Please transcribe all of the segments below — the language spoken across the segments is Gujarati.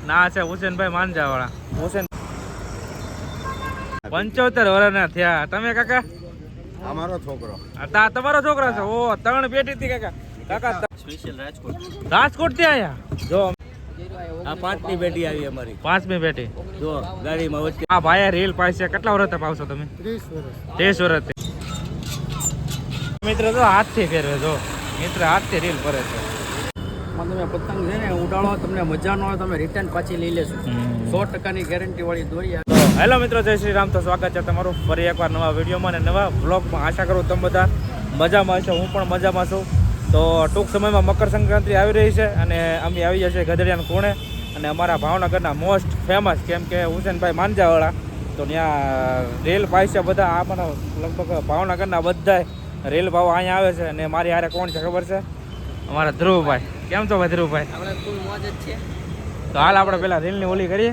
ના છે હુસેનભાઈ માંજા વાળા. હુસેન 75 વર્ષના થયા. તમે કાકા? અમારો છોકરો. તમારો છોકરો છે? ઓ 3 પેટી થી કાકા. કાકા સ્પેશિયલ રાજકોટ. રાજકોટ થી આયા જો. આ 5મી પેટી આવી અમારી. 5મી પેટી જો ગાડીમાં વચ્ચે. આ ભાઈ રેલ પાસે કેટલા વર્ષ પાવશો તમે? 30 વર્ષ. મિત્ર તો હાથથી ફેરવે જો. મિત્ર હાથથી રેલ ફરે છે. તમે પતંગ છે ને ઉડાડો, તમને મજા ન હોય તમે રિટર્ન પાછી લઈ લેશો. 100%ની ગેરંટી વાળી દોરી. હેલો મિત્રો, જય શ્રી રામ. તો સ્વાગત છે તમારું ફરી એકવાર નવા વિડીયોમાં અને નવા વ્લોગમાં. આશા કરું તમે બધા મજામાં છો, હું પણ મજામાં છું. તો ટૂંક સમયમાં મકર સંક્રાંતિ આવી રહી છે અને અમે આવી જશે ગધડિયાના કોણે અને અમારા ભાવનગરના મોસ્ટ ફેમસ કેમ કે હુસેનભાઈ માંજાવાળા. તો ત્યાં રેલ પાસે બધા આપણા લગભગ ભાવનગરના બધા રેલ ભાવ અહીંયા આવે છે અને મારી હારે કોણ છે ખબર છે? અમારા ધ્રુવભાઈ. કેમ છો ભાઈ ધ્રુવભાઈ? તો હાલ આપણે પેલા રેલની ઓલી કરીએ.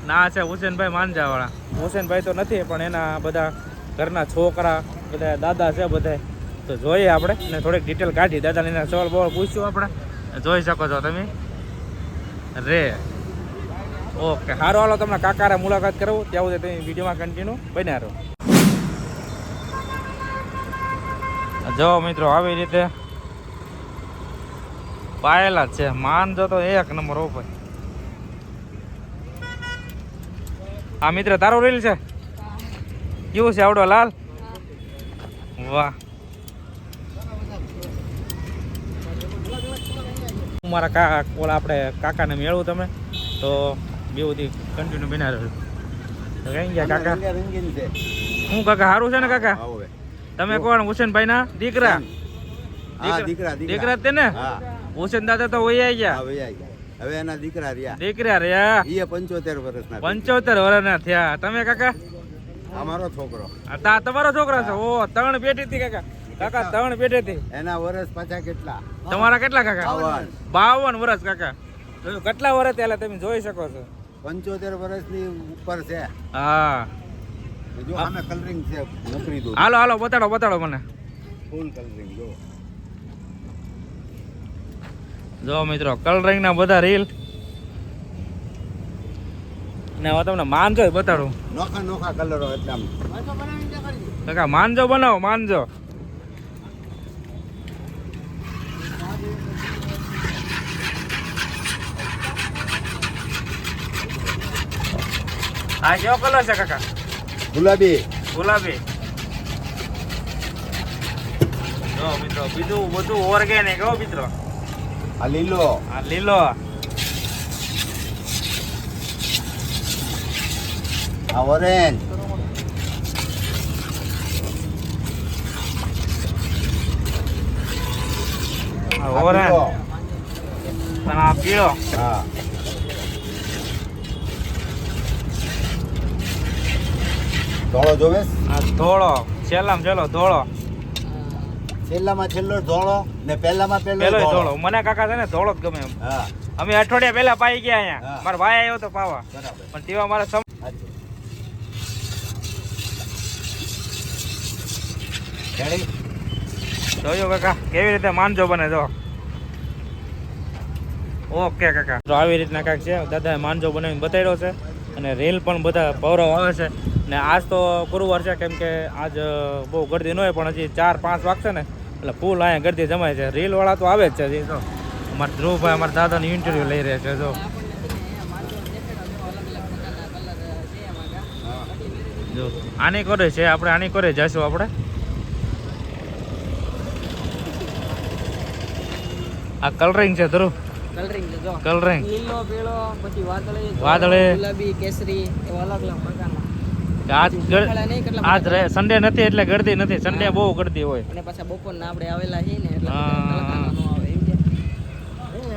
ના છે હુસેનભાઈ માંજાવાળા. હુસેનભાઈ તો નથી પણ એના બધા ઘરના છોકરા બધા દાદા છે બધા. તો જોઈએ આપણે અને થોડીક ડિટેલ કાઢી દાદાને એના સવાલ બવાલ પૂછ્યું આપણે. જોઈ શકો છો તમે રે. ઓકે સારું, હાલો તમને કાકારે મુલાકાત કરાવું. ત્યાં સુધી તમે વિડીયોમાં કન્ટિન્યુ બન્યા રહો. જો મિત્રો આવી રીતે પાયેલા જ છે. માનજો તો 1 નંબર ઉપર. આ મિત્ર તારો રેલ છે? કેવું છે આવડો લાલ? વાહ. મારા ઓલા આપણે કાકાને મેળવું તમે તો બેવથી કન્ટિન્યુ બના રહ્યો. કઈ ગયા કાકા? હું કાકા સારું છે ને કાકા? તમે કોણ? હુસેનભાઈ ના દીકરા? દીકરા તે ને? હુસેન દાદા તો વૈયા ગયા. હવે એના દીકરા રહ્યા. દીકરા રહ્યા. એ 75 વર્ષના. 75 વર્ષના થયા. તમે કાકા? અમારો છોકરો. તમારો છોકરો છે? ઓ 3 પેટી થી કાકા. કાકા 3 પેટી થી. એના વર્ષ પાછા કેટલા? તમારા કેટલા કાકા? 52 વર્ષ કાકા. કેટલા વર્ષ ત્યારે તમે જોઈ શકો છો. 75 વર્ષની ઉપર છે. હા જો આમે કલરિંગ છે. નોકરી દો. હાલો હાલો બતાડો મને. ફૂલ કલરિંગ જો. જો મિત્રો કલરિંગ ના બધા રીલ ને હવે તમને માનજો બતાડું. નોખા કલરો એટલે કાકા માનજો બનાવો. માનજો આ કેવો કલર છે કાકા? ગુલાબી. જો મિત્રો બીજું બધું ઓર્ગેનિક હો મિત્રો. આ લીલો. આ ઓરેન્જ. ઓરેન્જ અને આ પીળો. હા. ધોળો જોવે? આ ધોળો. છેલ્લામાં છેલ્લો ધોળો. છેલ્લામાં છેલ્લો ધોળો ને પહેલામાં પહેલો ધોળો. મને કાકા છે ને ધોળો જ ગમે એમ. હા. અમે અઠવાડિયા પહેલા પાઈ ગયા અહીંયા. મારા ભાઈ આવ્યો તો પાવા. બરાબર. પણ તેવા મારા જોયો કાકા કેવી રીતે માનજો બને જો. ઓકે કાકા તો આવી રીતના કાંઈક છે. દાદાએ માનજો બનાવીને બતાવ્યો છે અને રેલ પણ બધા પૌરવ આવે છે. ને આજ તો ગુરુવાર છે કેમ કે આજ બહુ ગરદી ન હોય પણ હજી 4-5 વાગશે ને એટલે ફૂલ અહીંયા ગરદી જમાય છે. રેલ વાળા તો આવે જ છે. જો અમારા ધ્રુવભાઈ અમારા દાદાની ઇન્ટરવ્યુ લઈ રહ્યા છે. જો આની કરે છે આપણે. આની કરે જઈશું આપણે. આ કલરિંગ છે ધ્રુવ. કલરિંગ લીલો, પીળો, પછી વાદળી, ગુલાબી, કેસરી એવા અલગ અલગ પ્રકારના. આજ સન્ડે નથી એટલે ગરદી નથી. સન્ડે બહુ ગરદી હોય અને પાછા બપોરના આપણે આવેલા છીએ ને એટલે તડકાનો નો આવે એમ છે.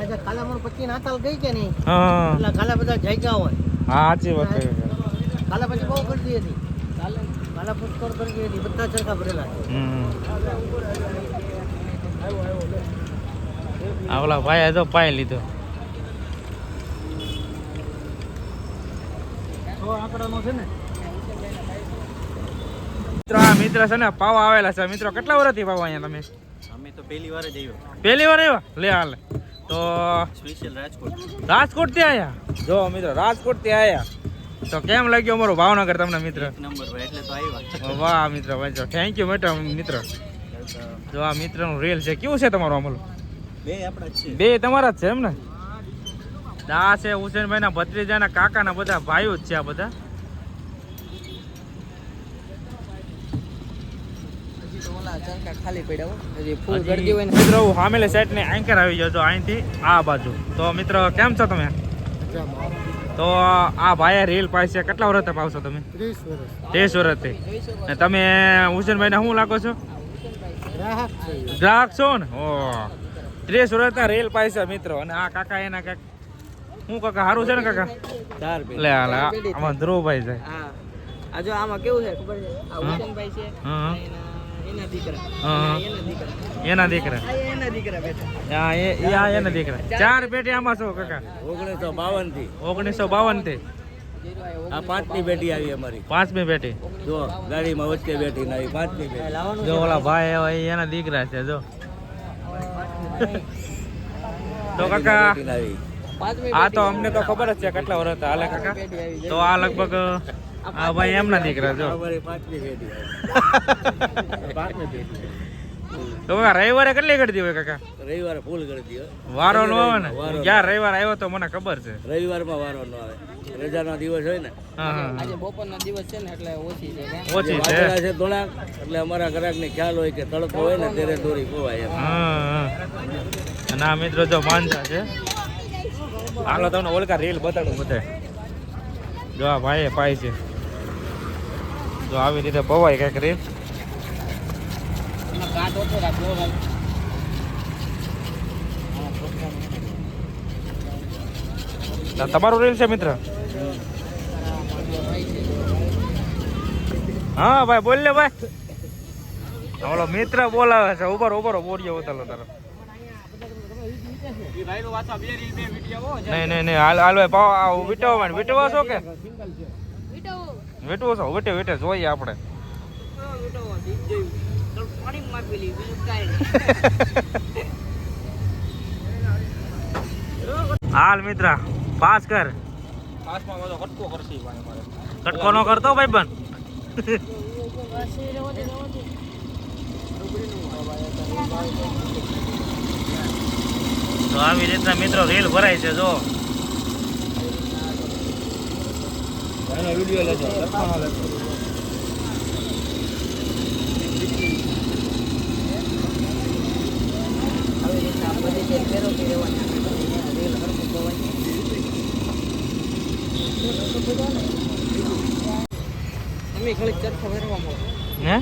આજે કાલામણ પછી નાતાલ ગઈ કે નહીં એટલે કાલા બધા જાગ્યા હોય. હા સાચી વાત છે. કાલા પછી બહુ ગરદી હતી. કાલા પુષ્કળ ગરદી હતી. બધા ચરખા ભરેલા આ ઓલા ભાઈ તો પાઈ લીધો. આંકડાનો છે ને મિત્રો. આ મિત્ર છે ને પાવા આવેલા છે. મિત્રો કેટલા વર્ષથી પાવા અહીંયા તમે? અમે તો પહેલી વાર જ આવ્યો. પહેલી વાર આવ્યા? લે હાલ તો સ્પેશિયલ રાજકોટ. રાજકોટ થી આયા જો મિત્રો, રાજકોટ થી આયા. તો કેમ લાગ્યો અમારો ભાવનગર તમને મિત્ર? નંબર ભાઈ એટલે તો આવ્યા. વાહ મિત્ર, ભાઈ થેન્ક યુ મિત્ર. જો આ મિત્રનું રીલ છે. કેવું છે તમારો અમલ? બે આપણા જ છે. બે તમારા જ છે એમ ને? આ છે હુસેનભાઈ ના ભત્રીજા ના કાકા ના બધા ભાઈઓ જ છે આ બધા. ખાલી પડ્યા હજી ફૂલ ગરદી હોય ને. મિત્રો સામેલે સાઈડ ને એન્કર આવી જજો અહીંથી આ બાજુ. તો મિત્રો કેમ છો તમે? તો આ ભાઈ રીલ પાસે કેટલા વર્ષથી પાવશો તમે? 30 વર્ષથી. ને તમે હુસેનભાઈ ને શું લાગો છો? ગ્રાહક છો ને? ઓ 30 વર્ષના રેલ પાસે મિત્રો. અને આ કાકા એના કાક શું કાકા સારું છે ને કાકા? 4 બે. લે હાલ આમાં ધ્રુવભાઈ છે. હા આ જો આમાં કેવું છે ખબર છે? આ હુસેનભાઈ છે હા એના દીકરા હા. એના દીકરા એના દીકરા. આ એના દીકરા બેઠા. એના દીકરા. 4 પેટી આમાં છો કાકા? 1952 થી. 1952 થી. આ 5મી પેઢી આવી અમારી. 5મી પેટી. જો ગાડીમાં વચ્ચે બેઠી ને આવી 5મી પેઢી. લાવવાનું જો ઓલા ભાઈ હોય એના દીકરા છે જો. તો કાકા આવી. આ તો અમને તો ખબર જ છે કેટલા વર્ષ હાલે કાકા. તો આ લગભગ આ ભાઈ એમના દીકરા જો. અમારી 5મી પેઢી આવી. 5મી પેઢી. તો કાકા રવિવારે કેટલી કરતી હોય કાકા? રવિવારે ફૂલ કરી દીધો. વારો નો આવે ને? ક્યાં રવિવાર આવ્યો તો મને ખબર છે. રવિવારમાં વારો ન આવે. રજાનો દિવસ હોય ને. હા હા આજે બપોરનો દિવસ છે ને એટલે ઓછી છે કે ઓછી છે. વાદળા છે થોડાક એટલે અમારા ગ્રાહકને ખ્યાલ હોય કે તડકો હોય ને ત્યારે દોરી પોવાય એમ. હા અને આ મિત્રો જો માનસા છે. હાલો તમને ઓલકા રીલ બતાડું બધે. જો આ ભાઈ પાય છે. જો આવી રીતે પવાય કઈક રીલ. કાટ ઓછો રાખજો ભાઈ. તમારું રીલ છે મિત્ર? હા ભાઈ બોલ લે ભાઈ. ઓલો મિત્ર બોલાવે છે. ઉપર બોરીએ ઉતારો તારો. નહીં હાલ ભાઈ પાવ વિટવા છો કે વિટવો છો? વિટે જોઈએ આપણે. હાલ મિત્ર પાસ કર. કટકો નો કરતો ભાઈ બન. તો આવી રીતના મિત્રો રેલ ભરાય છે જો. વિડીયો લેજો. હે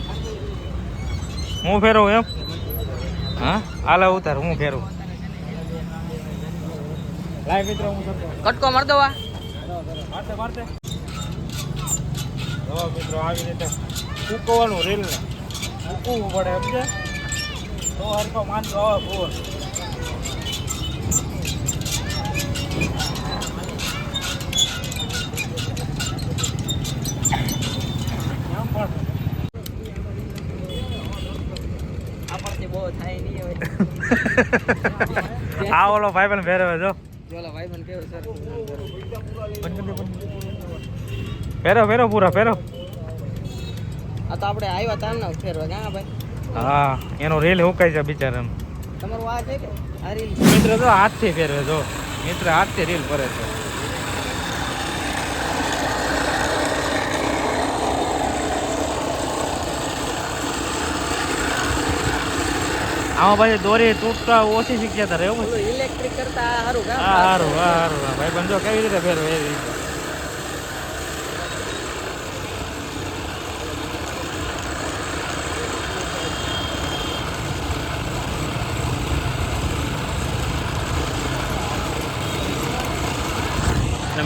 હું ફેરવું એમ? હા હાલે ઉતાર હું ફેરવું. લાય મિત્રો હું કટકો માર દો વા. મારતે જો મિત્રો આવી રીતે સૂકવવાનું રેલ ને સૂકવવું પડે સમજે તો હરખો માનતો આવે ફોર. આ ઓલો ભાઈ પણ ફેરવે જો. ફેરો પૂરા ફેરો. આ તો આપણે આવ્યા તાર ના ફેરવા ક્યાં ભાઈ? હા એનો રેલ હુકાય છે બિચારા. તમારું આ છે કે આ રીલ? મિત્ર જો હાથથી ફેરવે જો. મિત્ર હાથથી રેલ ફરે છે. આમાં ભાઈ દોરી તૂટતા ઓછી શીખ્યા હતા એવું. ઇલેક્ટ્રિક કરતા સારું કામ. હા સારું ભાઈ બંધો કેવી રીતે ફેરવે એવી રીતે.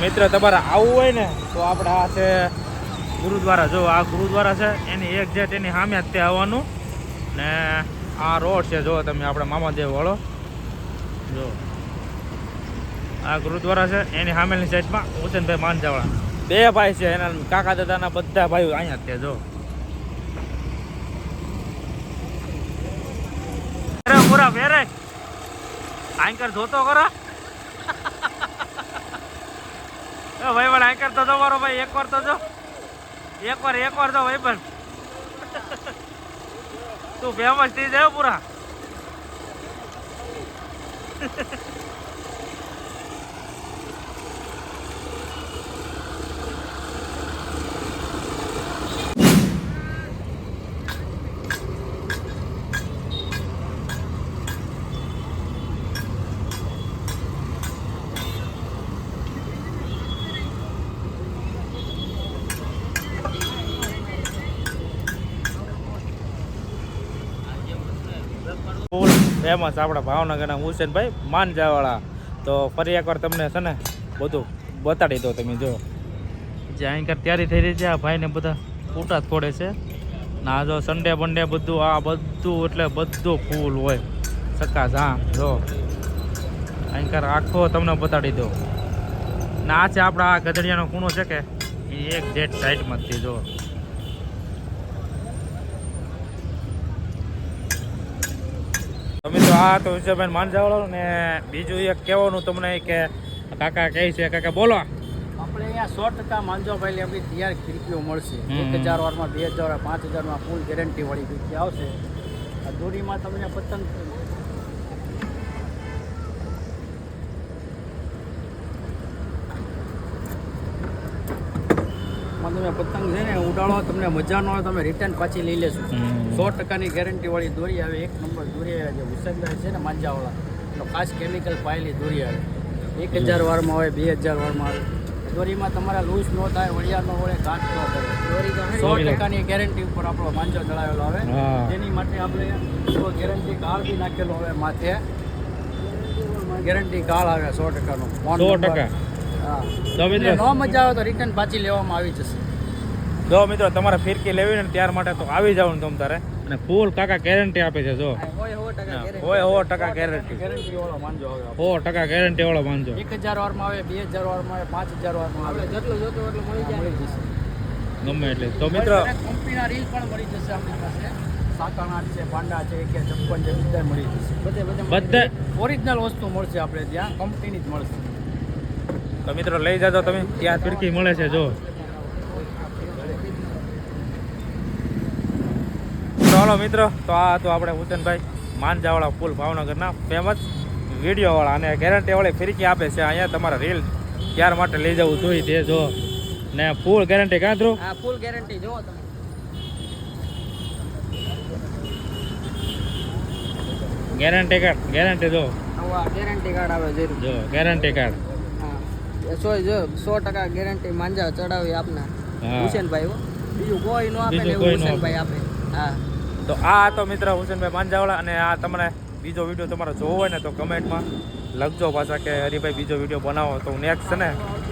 મિત્ર તમારે આવવું હોય ને તો આપણે આ છે ગુરુદ્વારા. જો આ ગુરુદ્વારા છે એની એક્ઝેક્ટ એની સામે જ તે આવવાનું. ને આ રોડ છે જો તમે આપણા મામાદેવ વાળો જો. આ ગુરુદ્વારા છે એની સામેની સાઈડમાં હુસેનભાઈ માંજાવાળા બે ભાઈ છે. એના કાકા દાદાના બધા ભાઈઓ અહીંયા જ છે જો. પૂરા ફેરે આંકર જોતો કરો એ ભાઈ પણ આંકર તો જો મારો ભાઈ એકવાર તો જો એકવાર જો ભાઈ પણ તું ફેમસ થઈ જાય પૂરા ફૂલ ફેમસ આપણા ભાવનગરના હુસેનભાઈ માંજાવાળા તો ફરી એકવાર તમને છે ને બધું બતાડી દો તમે જો જે અહીં તૈયારી થઈ રહી છે આ ભાઈને બધા ફૂટા ફોડે છે ને આ જો સન્ડે બંડે બધું આ બધું એટલે બધું ફૂલ હોય સકાશ હા જો અહીં આખો તમને બતાડી દો ને આ છે આપણા આ ગધડિયાનો ખૂણો છે કે એ એક જેટ સાઈડમાંથી જો મિત્રો આ તો વિજયભાઈ માંજાવાળો ને બીજું એક કહેવાનું તમને કે કાકા કહે છે કાકા બોલો આપણે અહીંયા 100% માંજોભાઈ આપણી તૈયાર ખીડકીઓ મળશે 1000 વારમાં 2000 5000 ફૂલ ગેરંટી વાળી ખીડકી આવશે આ દોરીમાં તમને પતંગ તમે પતંગ છે ને ઉડાડો તમને મજા ન હોય તમે રિટર્ન પાછી લઈ લેશો 100%ની ગેરંટી વાળી દોરી આવે એક નંબર દોરી આવે જે હુસેનભાઈ છે ને માંજાવાળા એનો ખાસ કેમિકલ પાયેલી દોરી આવે 1000 વારમાં આવે 2000 વારમાં આવે દોરીમાં તમારા લૂઝ ન થાય વળિયા ન વળે ઘાટ ન કરે દોરી 100%ની ગેરંટી ઉપર આપણો માંજો ચડાવેલો આવે તેની માટે આપણે ગેરંટી કાર્ડ બી નાખેલો આવે માથે ગેરંટી કાર્ડ આવે 100%નો 100%. હા તો મિત્રો ન મજા આવે તો રિટર્ન પાછી લેવામાં આવી જશે જો મિત્રો તમારે ફિરકી લેવી ને ત્યાર માટે તો આવી જાવ ને તમ તારે અને ફૂલ કાકા ગેરંટી આપે છે જો હોય 100% ગેરંટી ગેરંટી વાળો માંજો આવે 100% ગેરંટી વાળો માનજો 1000 વારમાં આવે 2000 વારમાં આવે 5000 વારમાં આવે જેટલું જોતો એટલું મળી જશે ગમે એટલે તો મિત્રો કંપનીના રીલ પણ મળી જશે આપણી પાસે સાકાનાટ છે પાંડા છે કે ચપ્પન છે બધા મળી જશે બધે ઓરિજિનલ વસ્તુ મળશે આપણે ત્યાં કંપનીની જ મળશે તો મિત્રો લઈ જાજો તમે ત્યાં ફિરકી મળે છે જો ચાલો મિત્રો તો આ તો આપણે હુસેનભાઈ માંજાવાળા ફૂલ ભાવનગરના ફેમસ વિડીયોવાળા અને ગેરંટીવાળી ફિરકી આપે છે અહીંયા તમારે રીલ ત્યાર માટે લઈ જવું જોઈએ તે જો ને ફૂલ ગેરંટી કાં ધ્રુવ હા ફૂલ ગેરંટી જો તમે ગેરંટી કાર્ડ ગેરંટી જો ગેરંટી કાર્ડ આવે જરૂર જો ગેરંટી કાર્ડ હા 100% ગેરંટી માંજા ચડાવી આપના હા. હુસેનભાઈ હો બીજું કોઈ નો આપે ને બીજું એવું કોઈ નો હુસેનભાઈ આપે હા તો આ તો મિત્ર હુસેનભાઈ માંજાવાળા અને આ તમને બીજો વિડીયો તમારે જોવો હોય ને તો કમેન્ટમાં લખજો પાછા કે હરીભાઈ બીજો વિડીયો બનાવો તો નેક્સ્ટ છે ને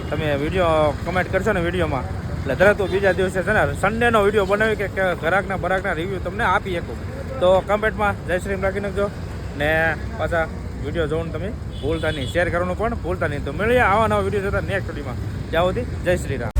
તમે વિડીયો કમેન્ટ કરશો ને વિડીયોમાં એટલે તરત હું બીજા દિવસે છે ને સન્ડેનો વિડીયો બનાવી કે ઘરાકના બરાકના રિવ્યૂ તમને આપી શકું તો કમેન્ટમાં જય શ્રી રામ રાખી નાખજો ને પાછા વિડીયો જોવાનું તમે ભૂલતા નહીં શેર કરવાનું પણ ભૂલતા નહીં તો મળીએ આવા નવા વિડીયો જોતા નેક્સ્ટ વિડીયોમાં ત્યાં સુધી જય શ્રી રામ.